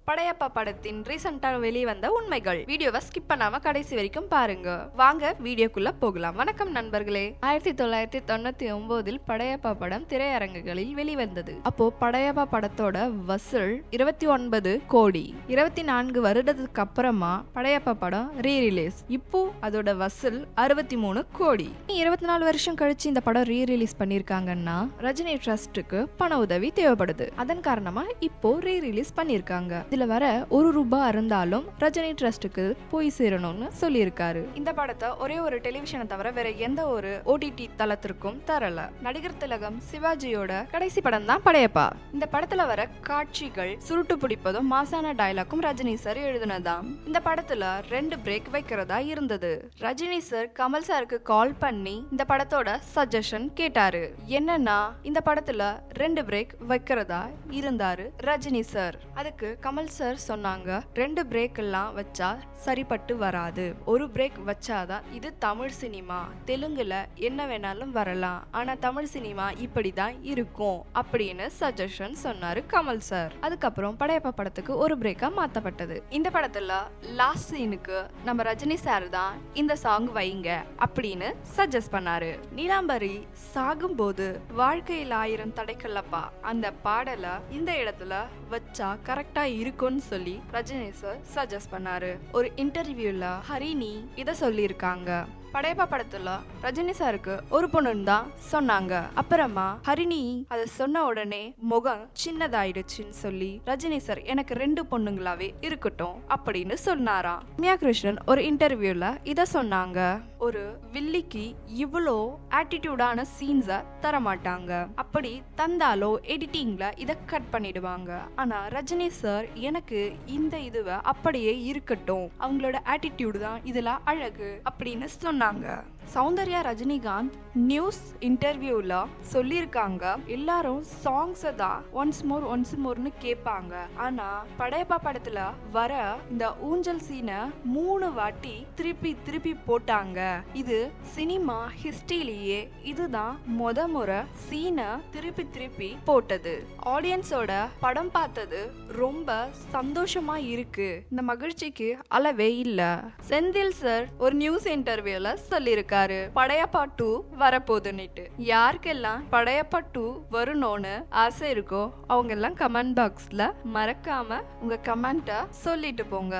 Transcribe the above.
படையப்பா படத்தின் ரீசெண்டாக வெளிவந்த உண்மைகள். வீடியோவை ஸ்கிப் பண்ணாம கடைசி வரைக்கும் பாருங்க. வாங்க வீடியோக்குள்ள போகலாம். வணக்கம் நண்பர்களே. 1999 படையப்பா படம் திரையரங்குகளில் வெளிவந்தது. அப்போ படையப்பா படத்தோட வசூல் 29 கோடி. 24 வருடத்துக்கு அப்புறமா படையப்பா படம் ரீரிலீஸ். இப்போ அதோட வசூல் 63 கோடி. 24 வருஷம் கழிச்சு இந்த படம் ரீரிலீஸ் பண்ணிருக்காங்கன்னா ரஜினி ட்ரஸ்டுக்கு பண உதவி தேவைப்படுது. அதன் காரணமா இப்போ ரீரிலீஸ் பண்ணிருக்காங்க. இதுல வர ₹1 இருந்தாலும் ரஜினி ட்ரஸ்டுக்கு போய் சேரணும்னு சொல்லியிருக்காரு. இந்த படத்தை ஒரே ஒரு டெலிவிஷனை தவிர வேற எந்த ஒரு OTT தளத்திற்கும் தரல. நடிகர் திலகம் சிவாஜியோட கடைசி படம் தான் படையப்பா. இந்த படத்துல வர காட்சிகள் சுருட்டு பிடிப்பதும் மாசான டயலாக்கும் ரஜினி சார் எழுதுனதாம். இந்த படத்துல 2 பிரேக் வைக்கிறதா இருந்தது. ரஜினி சார் கமல் சாருக்கு கால் பண்ணி இந்த படத்தோட சஜஷன் கேட்டாரு. என்னன்னா இந்த படத்துல 2 பிரேக் வைக்கிறதா இருந்தாரு ரஜினி சார். அதுக்கு கமல் சார் சொன்னாங்க, 2 பிரேக் எல்லாம் வச்சா சரிப்பட்டு வராது. ஒரு பிரேக் வச்சாதான் இது தமிழ் சினிமா. தெலுங்குல என்ன வேணாலும் வரலாம், ஆனா தமிழ் சினிமா இப்படிதான் இருக்கும் அப்படின்னு சஜஷன் சொன்னாரு கமல் சார். அதுக்கப்புறம் படையப்பா படத்துக்கு ஒரு பிரேக்கா மாத்தப்பட்டது. இந்த படத்துல லாஸ்ட் சீனுக்கு நம்ம ரஜினி சார் தான் இந்த சாங் வைங்க அப்படின்னு சஜஸ்ட் பண்ணாரு. நீலாம்பரி சாகும்போது வாழ்க்கையில் 1000 தடைக்கல்லப்பா அந்த பாடல இந்த இடத்துல வச்சா கரெக்டா இருக்கும்னு சொல்லி ரஜினி சார் சஜஸ்ட் பண்ணாரு. ஒரு இன்டர்வியூல ஹரிணி இத சொல்லியிருக்காங்க. படையப்பா படத்துல ரஜினி சாருக்கு ஒரு பொண்ணுன்னு தான் சொன்னாங்க. அப்புறமா ஹரிணி அதை சொன்ன உடனே முகம் சின்னதாயிடுச்சுன்னு சொல்லி ரஜினி சார் எனக்கு 2 பொண்ணுங்களாவே இருக்கட்டும் அப்படின்னு சொன்னாராம். ரம்யா கிருஷ்ணன் ஒரு இன்டர்வியூல இத சொன்னாங்க. ஒரு வில்லிக்கு இவ்வளோ ஆட்டிடியூடான சீன்ஸை தர மாட்டாங்க. அப்படி தந்தாலோ எடிட்டிங்ல இத கட் பண்ணிடுவாங்க. ஆனா ரஜினி சார் எனக்கு இந்த இதுவை அப்படியே இருக்கட்டும், அவங்களோட ஆட்டிடியூடு தான் இதுல அழகு அப்படின்னு சொன்னாங்க. சௌந்தர்யா ரஜினிகாந்த் நியூஸ் இன்டர்வியூல சொல்லியிருக்காங்க, எல்லாரும் சாங்ஸை தான் ஒன்ஸ் மோர்னு கேட்பாங்க. ஆனா படையப்பா படத்துல வர இந்த ஊஞ்சல் சீனை 3 வாட்டி திருப்பி போட்டாங்க. இது சினிமா ஹிஸ்டரியிலேயே இதுதான் முறை சீனை திருப்பி போட்டது. ஆடியன்ஸோட படம் பார்த்தது ரொம்ப சந்தோஷமா இருக்கு. இந்த மகிழ்ச்சிக்கு அளவே இல்ல. செந்தில் சார் ஒரு நியூஸ் இன்டர்வியூல சொல்லியிருக்காரு, படையப்பா 2 வரப்போகுதுன்னுட்டு. யாருக்கெல்லாம் படையப்பா 2 வரணும்னு ஆசை இருக்கோ அவங்க எல்லாம் கமெண்ட் பாக்ஸ்ல மறக்காம உங்க கமெண்ட்டை சொல்லிட்டு போங்க.